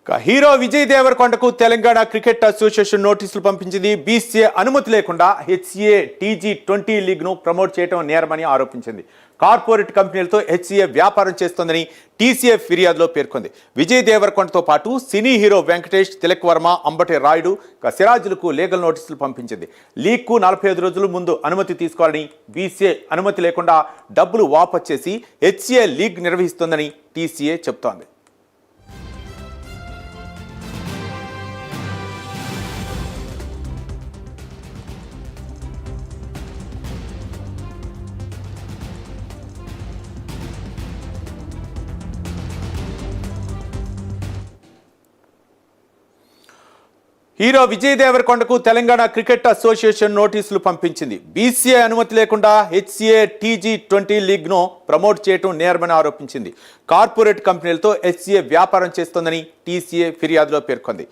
Hero Vijay దేవరకొండకు Telangana cricket association నోటీసులు పంపించింది. బీసీఏ అనుమతి లేకుండా హెచ్సీఏ టీ20 లీగ్ను ప్రమోట్ చేయడం నేరమని ఆరోపించింది. కార్పొరేట్ కంపెనీలతో హెచ్సీఏ వ్యాపారం చేస్తోందని టీసీఏ ఫిర్యాదులో పేర్కొంది. విజయ్ దేవరకొండతో పాటు సినీ హీరో వెంకటేష్, తిలక్ వర్మ, అంబటి రాయుడు, సిరాజులకు లీగల్ నోటీసులు పంపించింది. లీగ్కు 45 రోజుల ముందు అనుమతి తీసుకోవాలని, బీసీఏ అనుమతి లేకుండా డబ్బులు వాపస్ చేసి హెచ్సీఏ లీగ్ నిర్వహిస్తోందని టీసీఏ చెబుతోంది. హీరో విజయ్ దేవరకొండకు తెలంగాణ క్రికెట్ అసోసియేషన్ నోటీసులు పంపించింది. బీసీఏ అనుమతి లేకుండా హెచ్సీఏ టీ20 లీగ్ను ప్రమోట్ చేయడం నేరమని ఆరోపించింది. కార్పొరేట్ కంపెనీలతో హెచ్సీఏ వ్యాపారం చేస్తోందని టీసీఏ ఫిర్యాదులో పేర్కొంది.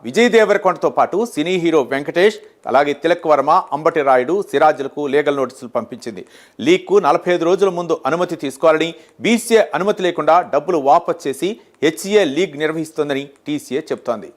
విజయ్ దేవరకొండతో పాటు సినీ హీరో వెంకటేష్, అలాగే తిలక్ వర్మ, అంబటి రాయుడు, సిరాజులకు లీగల్ నోటీసులు పంపించింది. లీగ్కు 45 రోజుల ముందు అనుమతి తీసుకోవాలని, బీసీఏ అనుమతి లేకుండా డబ్బులు వాపస్ చేసి హెచ్సీఏ లీగ్ నిర్వహిస్తోందని టీసీఏ చెబుతోంది.